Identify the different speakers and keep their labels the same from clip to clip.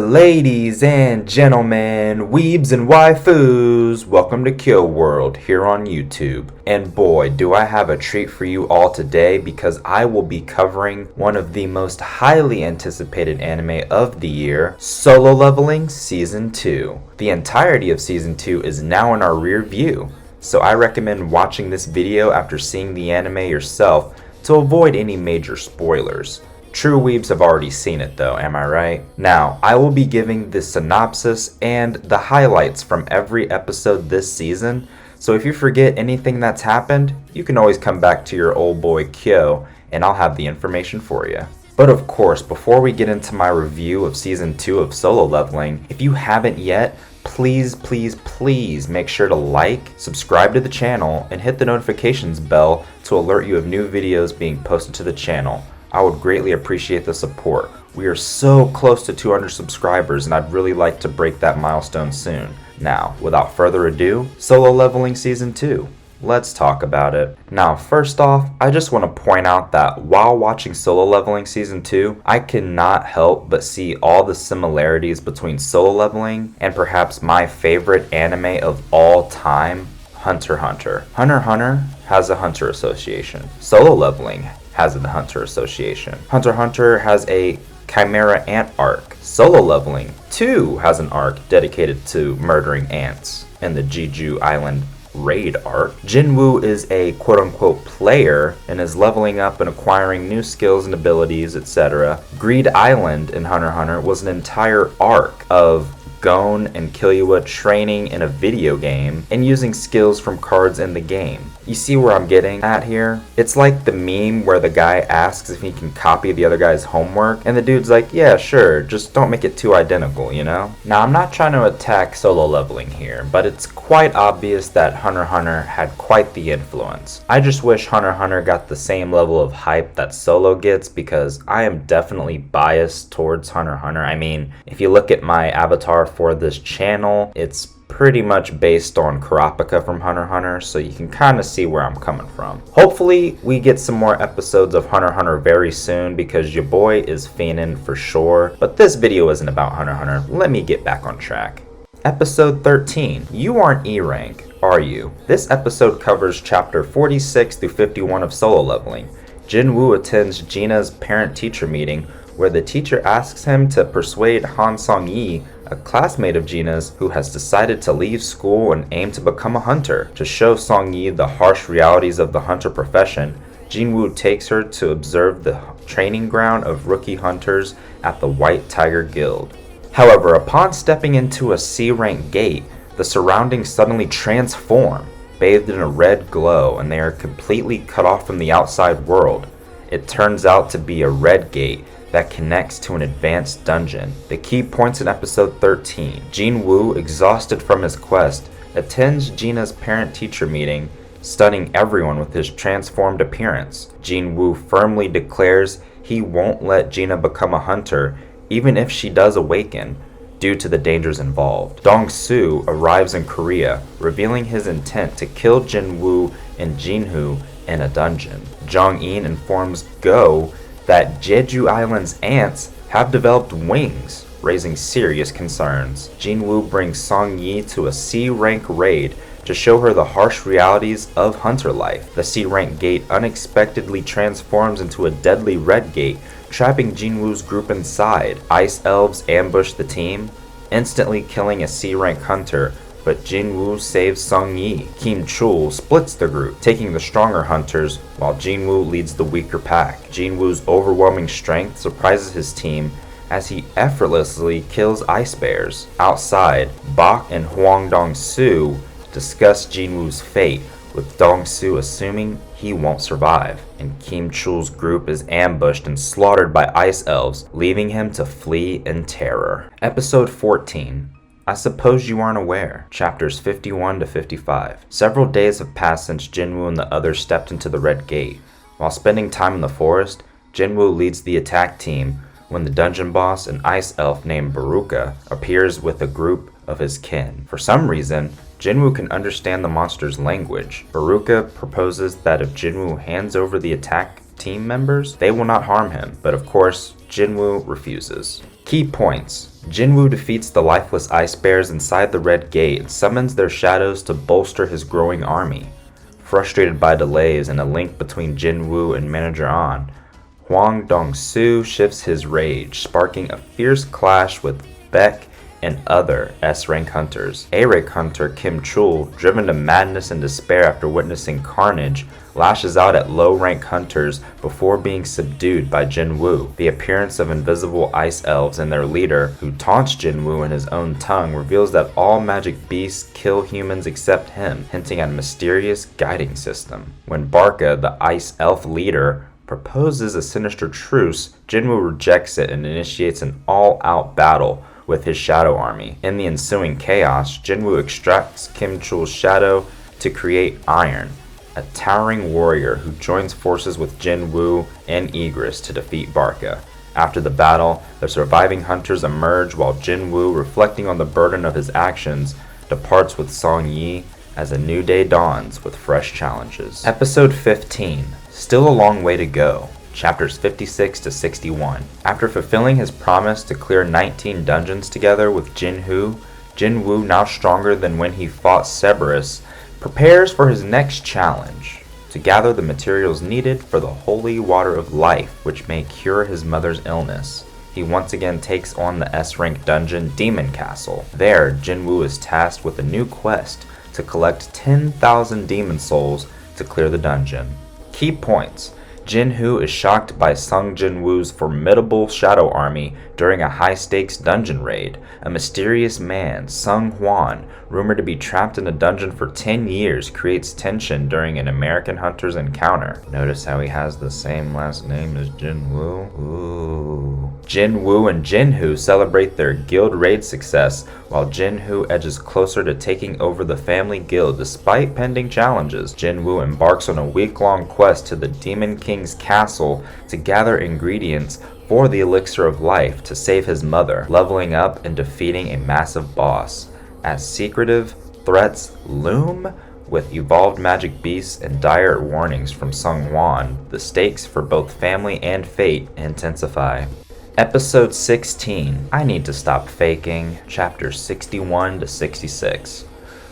Speaker 1: Ladies and gentlemen, weebs and waifus, welcome to Kill World here on YouTube. And boy, do I have a treat for you all today because I will be covering one of the most highly anticipated anime of the year, Solo Leveling Season 2. The entirety of Season 2 is now in our rear view, so I recommend watching this video after seeing the anime yourself to avoid any major spoilers. True weebs have already seen it though, am I right? Now, I will be giving the synopsis and the highlights from every episode this season, so if you forget anything that's happened, you can always come back to your old boy Kyo, and I'll have the information for you. But of course, before we get into my review of Season 2 of Solo Leveling, if you haven't yet, please make sure to like, subscribe to the channel, and hit the notifications bell to alert you of new videos being posted to the channel. I would greatly appreciate the support. We are so close to 200 subscribers and I'd really like to break that milestone soon. Now, without further ado, Solo Leveling Season 2. Let's talk about it. Now, first off, I just want to point out that while watching Solo Leveling Season 2, I cannot help but see all the similarities between Solo Leveling and perhaps my favorite anime of all time, Hunter x Hunter. Hunter x Hunter has a Hunter Association. Solo Leveling has the Hunter Association. Hunter x Hunter has a Chimera Ant arc. Solo Leveling too has an arc dedicated to murdering ants in the Jeju Island raid arc. Jin Wu is a quote-unquote player and is leveling up and acquiring new skills and abilities, etc. Greed Island in Hunter x Hunter was an entire arc of Gon and Killua training in a video game and using skills from cards in the game. You see where I'm getting at here? It's like the meme where the guy asks if he can copy the other guy's homework and the dude's like, yeah, sure, just don't make it too identical, you know? Now, I'm not trying to attack Solo Leveling here, but it's quite obvious that Hunter x Hunter had quite the influence. I just wish Hunter x Hunter got the same level of hype that Solo gets because I am definitely biased towards Hunter x Hunter. I mean, if you look at my avatar for this channel, it's pretty much based on Kurapika from Hunter x Hunter, so you can kind of see where I'm coming from. Hopefully, we get some more episodes of Hunter x Hunter very soon because your boy is fiending for sure. But this video isn't about Hunter x Hunter. Let me get back on track. Episode 13. You aren't E rank, are you? This episode covers chapter 46 through 51 of Solo Leveling. Jin Wu attends Gina's parent-teacher meeting where the teacher asks him to persuade Han Song-yi, a classmate of Gina's who has decided to leave school and aim to become a hunter. To show Song-yi the harsh realities of the hunter profession, Jinwoo takes her to observe the training ground of rookie hunters at the White Tiger Guild. However, upon stepping into a C-rank gate, the surroundings suddenly transform, bathed in a red glow, and they are completely cut off from the outside world. It turns out to be a red gate that connects to an advanced dungeon. The key points in episode 13. Jin Wu, exhausted from his quest, attends Gina's parent-teacher meeting, stunning everyone with his transformed appearance. Jin Wu firmly declares he won't let Gina become a hunter, even if she does awaken, due to the dangers involved. Dong-soo arrives in Korea, revealing his intent to kill Jin Wu and Jinwoo in a dungeon. Jong-in informs Go that Jeju Island's ants have developed wings, raising serious concerns. Jinwoo brings Song-yi to a C-rank raid to show her the harsh realities of hunter life. The C-rank gate unexpectedly transforms into a deadly red gate, trapping Jinwoo's group inside. Ice elves ambush the team, instantly killing a C-rank hunter, but Jinwoo saves Song-yi. Kim Chul splits the group, taking the stronger hunters, while Jinwoo leads the weaker pack. Jinwoo's overwhelming strength surprises his team as he effortlessly kills ice bears. Outside, Bak and Hwang Dong-soo discuss Jinwoo's fate, with Dong-soo assuming he won't survive, and Kim Chul's group is ambushed and slaughtered by ice elves, leaving him to flee in terror. Episode 14. I suppose you aren't aware. Chapters 51 to 55. Several days have passed since Jinwoo and the others stepped into the Red Gate. While spending time in the forest, Jinwoo leads the attack team when the dungeon boss, an ice elf named Baruka, appears with a group of his kin. For some reason, Jinwoo can understand the monster's language. Baruka proposes that if Jinwoo hands over the attack team members, they will not harm him, but of course, Jinwoo refuses. Key points. Jinwoo defeats the lifeless ice bears inside the Red Gate and summons their shadows to bolster his growing army. Frustrated by delays and a link between Jinwoo and Manager An, Hwang Dong-soo shifts his rage, sparking a fierce clash with Baek and other S-rank hunters. A-rank hunter Kim Chul, driven to madness and despair after witnessing carnage, lashes out at low-rank hunters before being subdued by Jin Wu. The appearance of invisible ice elves and their leader, who taunts Jin Wu in his own tongue, reveals that all magic beasts kill humans except him, hinting at a mysterious guiding system. When Barca, the ice elf leader, proposes a sinister truce, Jinwoo rejects it and initiates an all-out battle with his shadow army. In the ensuing chaos, Jinwoo extracts Kim Chul's shadow to create Iron, a towering warrior who joins forces with Jin Wu and Egress to defeat Barca. After the battle, the surviving hunters emerge while Jin Wu, reflecting on the burden of his actions, departs with Song Yi as a new day dawns with fresh challenges. Episode 15. Still a long way to go. Chapters 56 to 61. After fulfilling his promise to clear 19 dungeons together with Jinwoo, Jin Wu, now stronger than when he fought Cerberus, prepares for his next challenge, to gather the materials needed for the holy water of life, which may cure his mother's illness. He once again takes on the S-rank dungeon Demon Castle. There, Jin Wu is tasked with a new quest to collect 10,000 demon souls to clear the dungeon. Key points. Jinwoo is shocked by Sung Jinwoo's formidable shadow army during a high-stakes dungeon raid. A mysterious man, Sung Hwan, rumored to be trapped in a dungeon for 10 years, creates tension during an American hunter's encounter. Notice how he has the same last name as Jinwoo? Ooh. Jinwoo and Jinwoo celebrate their guild raid success, while Jinwoo edges closer to taking over the family guild despite pending challenges. Jinwoo embarks on a week-long quest to the Demon King's castle to gather ingredients for the elixir of life to save his mother, leveling up and defeating a massive boss. As secretive threats loom, with evolved magic beasts and dire warnings from Sung Hwan, the stakes for both family and fate intensify. Episode 16. I Need to Stop Faking. Chapters 61 to 66.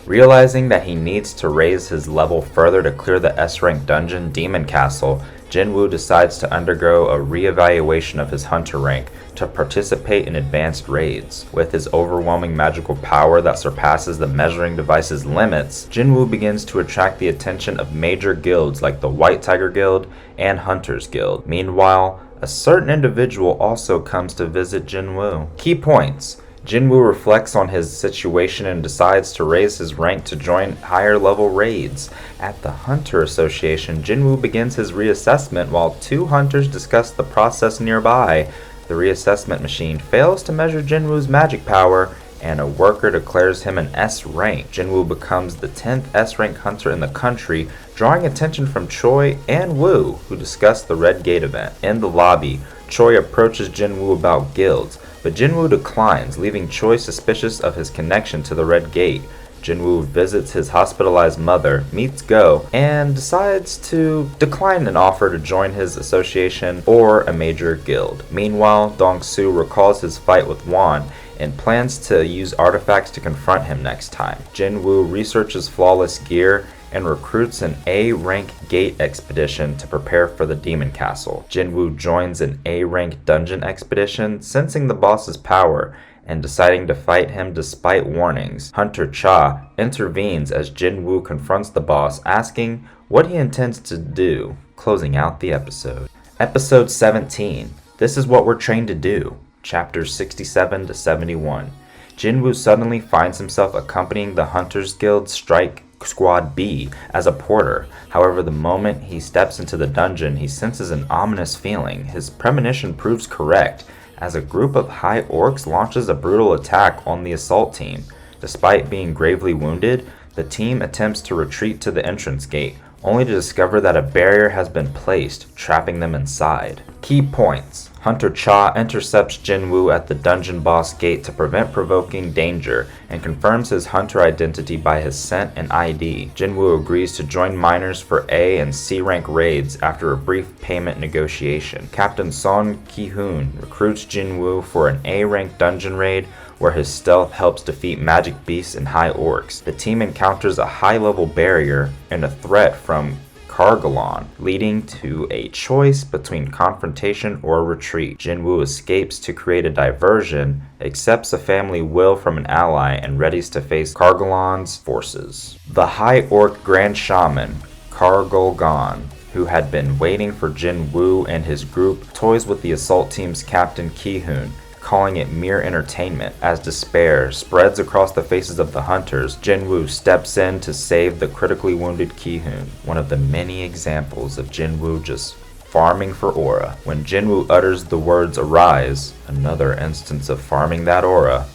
Speaker 1: Realizing that he needs to raise his level further to clear the S-rank dungeon Demon Castle, Jinwoo decides to undergo a re-evaluation of his hunter rank to participate in advanced raids. With his overwhelming magical power that surpasses the measuring device's limits, Jinwoo begins to attract the attention of major guilds like the White Tiger Guild and Hunters Guild. Meanwhile, a certain individual also comes to visit Jinwoo. Key points. Jinwoo reflects on his situation and decides to raise his rank to join higher level raids. At the Hunter Association, Jinwoo begins his reassessment while two hunters discuss the process nearby. The reassessment machine fails to measure Jinwoo's magic power, and a worker declares him an S rank. Jinwoo becomes the 10th S rank hunter in the country, drawing attention from Choi and Woo, who discuss the Red Gate event. In the lobby, Choi approaches Jinwoo about guilds, but Jinwoo declines, leaving Choi suspicious of his connection to the Red Gate. Jinwoo visits his hospitalized mother, meets Go, and decides to decline an offer to join his association or a major guild. Meanwhile, Dong-soo recalls his fight with Won and plans to use artifacts to confront him next time. Jinwoo researches flawless gear and recruits an A-rank gate expedition to prepare for the Demon Castle. Jinwoo joins an A-rank dungeon expedition, sensing the boss's power and deciding to fight him despite warnings. Hunter Cha intervenes as Jinwoo confronts the boss, asking what he intends to do, closing out the episode. Episode 17. This is what we're trained to do. Chapters 67 to 71. Jinwoo suddenly finds himself accompanying the Hunters Guild Strike Squad B as a porter. However, the moment he steps into the dungeon, he senses an ominous feeling. His premonition proves correct, as a group of high orcs launches a brutal attack on the assault team. Despite being gravely wounded, the team attempts to retreat to the entrance gate, only to discover that a barrier has been placed, trapping them inside. Key points. Hunter Cha intercepts Jinwoo at the dungeon boss gate to prevent provoking danger and confirms his hunter identity by his scent and ID. Jinwoo agrees to join miners for A and C rank raids after a brief payment negotiation. Captain Son Ki-hoon recruits Jinwoo for an A rank dungeon raid where his stealth helps defeat magic beasts and high orcs. The team encounters a high-level barrier and a threat from Kargalon, leading to a choice between confrontation or retreat. Jinwoo escapes to create a diversion, accepts a family will from an ally, and readies to face Kargalon's forces. The High Orc Grand Shaman, Kargalgon, who had been waiting for Jinwoo and his group, toys with the assault team's captain Ki-hoon, calling it mere entertainment. As despair spreads across the faces of the hunters, Jinwoo steps in to save the critically wounded Ki-hoon, one of the many examples of Jinwoo just farming for aura. When Jinwoo utters the words "arise," another instance of farming that aura,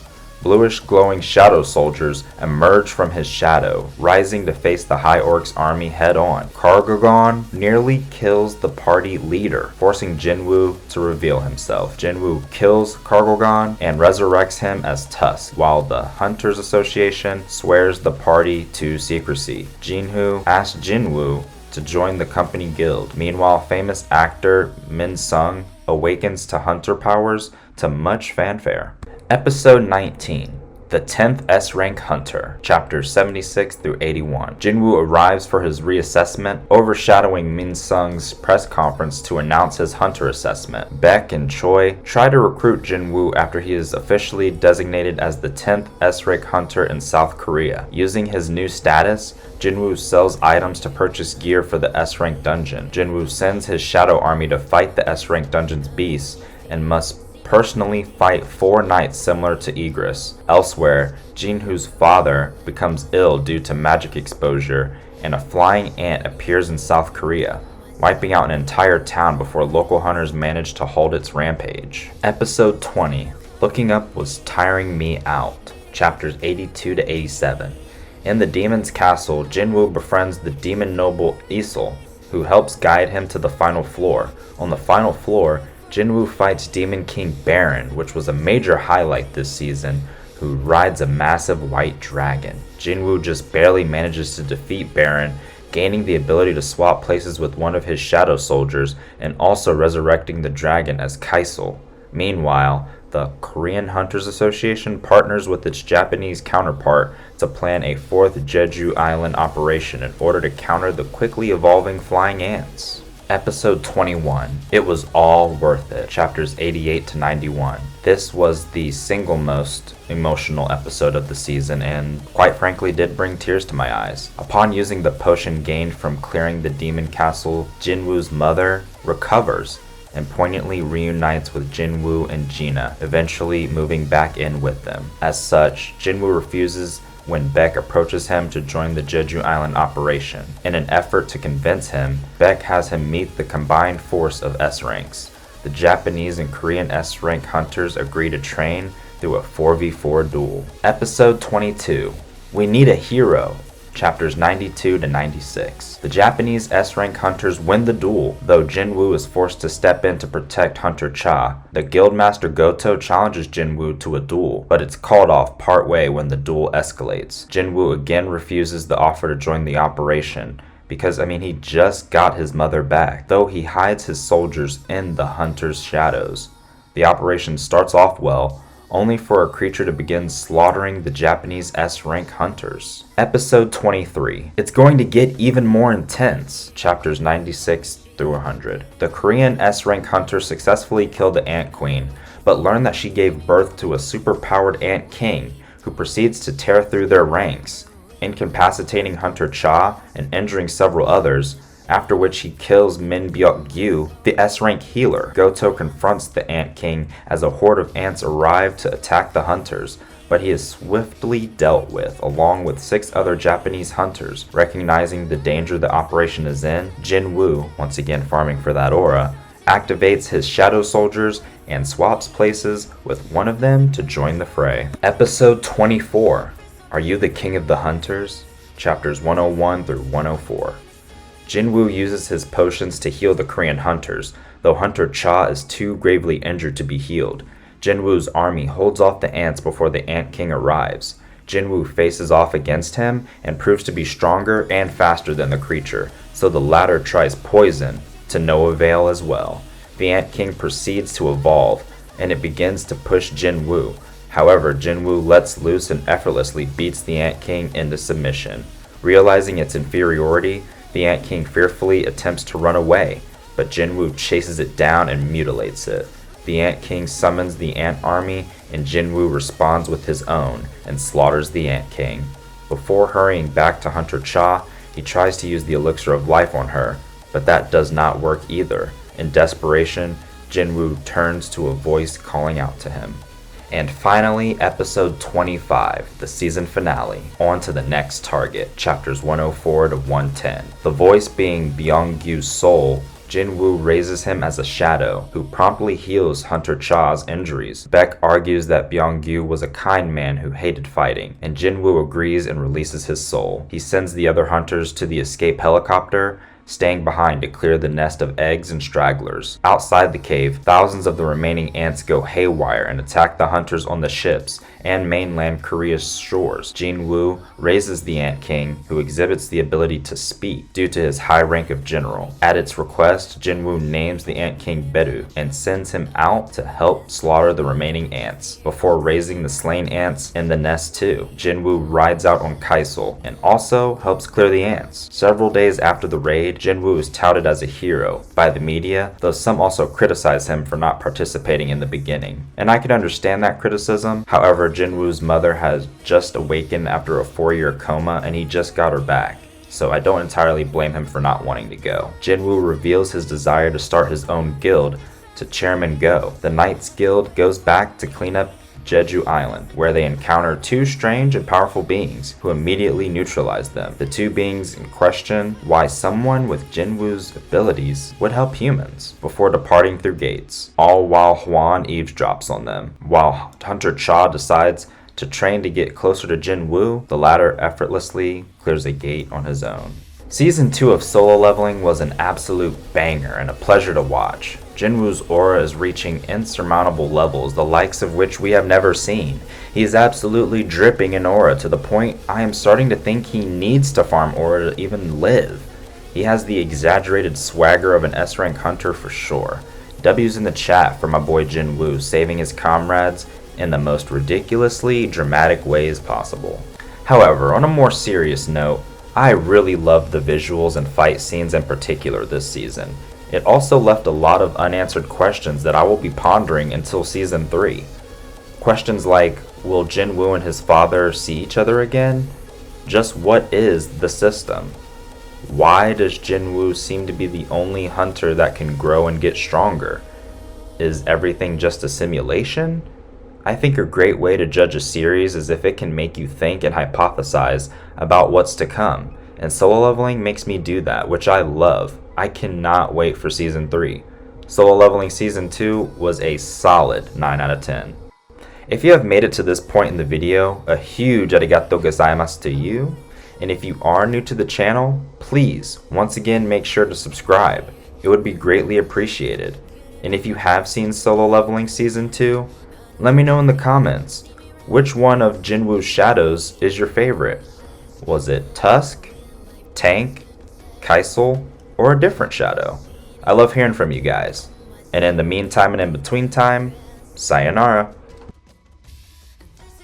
Speaker 1: bluish glowing shadow soldiers emerge from his shadow, rising to face the High Orc's army head-on. Kargalgon nearly kills the party leader, forcing Jinwoo to reveal himself. Jinwoo kills Kargalgon and resurrects him as Tusk, while the Hunters Association swears the party to secrecy. Jinwoo asks Jinwoo to join the company guild. Meanwhile, famous actor Min Sung awakens to hunter powers to much fanfare. Episode 19, The 10th S-Rank Hunter, Chapters 76 through 81. Jinwoo arrives for his reassessment, overshadowing Min Sung's press conference to announce his hunter assessment. Baek and Choi try to recruit Jinwoo after he is officially designated as the 10th S-Rank Hunter in South Korea. Using his new status, Jinwoo sells items to purchase gear for the S-Rank dungeon. Jinwoo sends his shadow army to fight the S-Rank dungeon's beasts and must personally fight 4 knights similar to Egress. Elsewhere, Jinwoo's father becomes ill due to magic exposure, and a flying ant appears in South Korea, wiping out an entire town before local hunters manage to halt its rampage. Episode 20, Looking Up Was Tiring Me Out, Chapters 82 to 87. In the demon's castle, Jinwoo befriends the demon noble Isol, who helps guide him to the final floor. On the final floor, Jinwoo fights Demon King Baron, which was a major highlight this season, who rides a massive white dragon. Jinwoo just barely manages to defeat Baron, gaining the ability to swap places with one of his shadow soldiers and also resurrecting the dragon as Kaisel. Meanwhile, the Korean Hunters Association partners with its Japanese counterpart to plan a 4th Jeju Island operation in order to counter the quickly evolving flying ants. Episode 21, It Was All Worth It, Chapters 88 to 91. This was the single most emotional episode of the season and, quite frankly, did bring tears to my eyes. Upon using the potion gained from clearing the demon castle, Jinwoo's mother recovers and poignantly reunites with Jinwoo and Gina, eventually moving back in with them. As such, Jinwoo refuses when Baek approaches him to join the Jeju Island operation. In an effort to convince him, Baek has him meet the combined force of S-ranks. The Japanese and Korean S-rank hunters agree to train through a 4v4 duel. Episode 22, We Need a Hero, Chapters 92 to 96. The Japanese S-rank hunters win the duel, though Jinwoo is forced to step in to protect Hunter Cha. The guildmaster Goto challenges Jinwoo to a duel, but it's called off partway when the duel escalates. Jinwoo again refuses the offer to join the operation, because he just got his mother back, though he hides his soldiers in the hunter's shadows. The operation starts off well, only for a creature to begin slaughtering the Japanese S-rank hunters. Episode 23. It's going to get even more intense. Chapters 96 through 100. The Korean S-rank hunter successfully killed the Ant Queen, but learned that she gave birth to a super-powered Ant King, who proceeds to tear through their ranks, incapacitating Hunter Cha and injuring several others, after which he kills Min Byuk-gyu, the S-rank healer. Goto confronts the Ant King as a horde of ants arrive to attack the hunters, but he is swiftly dealt with, along with 6 other Japanese hunters. Recognizing the danger the operation is in, Jinwoo, once again farming for that aura, activates his shadow soldiers and swaps places with one of them to join the fray. Episode 24, Are You the King of the Hunters? Chapters 101 through 104. Jinwoo uses his potions to heal the Korean hunters, though Hunter Cha is too gravely injured to be healed. Jinwoo's army holds off the ants before the Ant King arrives. Jinwoo faces off against him and proves to be stronger and faster than the creature, so the latter tries poison, to no avail as well. The Ant King proceeds to evolve, and it begins to push Jinwoo. However, Jinwoo lets loose and effortlessly beats the Ant King into submission. Realizing its inferiority, the Ant King fearfully attempts to run away, but Jinwoo chases it down and mutilates it. The Ant King summons the Ant Army, and Jinwoo responds with his own and slaughters the Ant King. Before hurrying back to Hunter Cha, he tries to use the elixir of life on her, but that does not work either. In desperation, Jinwoo turns to a voice calling out to him. And finally, episode 25, the season finale. On to the next target, chapters 104 to 110. The voice being Byung-gyu's soul, Jinwoo raises him as a shadow, who promptly heals Hunter Cha's injuries. Beck argues that Byung-gyu was a kind man who hated fighting, and Jinwoo agrees and releases his soul. He sends the other hunters to the escape helicopter, staying behind to clear the nest of eggs and stragglers. Outside the cave, thousands of the remaining ants go haywire and attack the hunters on the ships and mainland Korea's shores. Jin Wu raises the Ant King, who exhibits the ability to speak due to his high rank of general. At its request, Jin Wu names the Ant King Beru and sends him out to help slaughter the remaining ants, before raising the slain ants in the nest too. Jin Wu rides out on Kaisel and also helps clear the ants. Several days after the raid, Jin Wu is touted as a hero by the media, though some also criticize him for not participating in the beginning. And I can understand that criticism. However, Jin Woo's mother has just awakened after a 4-year coma and he just got her back, so I don't entirely blame him for not wanting to go. Jin Woo reveals his desire to start his own guild to Chairman Go. The Knights Guild goes back to clean up Jeju Island, where they encounter two strange and powerful beings who immediately neutralize them. The two beings question why someone with Jinwoo's abilities would help humans before departing through gates, all while Hwan eavesdrops on them. While Hunter Cha decides to train to get closer to Jin Woo, the latter effortlessly clears a gate on his own. Season 2 of Solo Leveling was an absolute banger and a pleasure to watch. Jinwoo's aura is reaching insurmountable levels, the likes of which we have never seen. He is absolutely dripping in aura to the point I am starting to think he needs to farm aura to even live. He has the exaggerated swagger of an S-rank hunter for sure. W's in the chat for my boy Jinwoo saving his comrades in the most ridiculously dramatic ways possible. However, on a more serious note, I really loved the visuals and fight scenes in particular this season. It also left a lot of unanswered questions that I will be pondering until Season 3. Questions like, will Jin Woo and his father see each other again? Just what is the system? Why does Jin Woo seem to be the only hunter that can grow and get stronger? Is everything just a simulation? I think a great way to judge a series is if it can make you think and hypothesize about what's to come, and Solo Leveling makes me do that, which I love. I cannot wait for Season 3. Solo Leveling Season 2 was a solid 9 out of 10. If you have made it to this point in the video, a huge arigato gozaimasu to you, and if you are new to the channel, please once again make sure to subscribe. It would be greatly appreciated. And if you have seen Solo Leveling Season 2, let me know in the comments, which one of Jinwoo's shadows is your favorite? Was it Tusk, Tank, Kaisel, or a different shadow? I love hearing from you guys. And in the meantime and in between time, sayonara.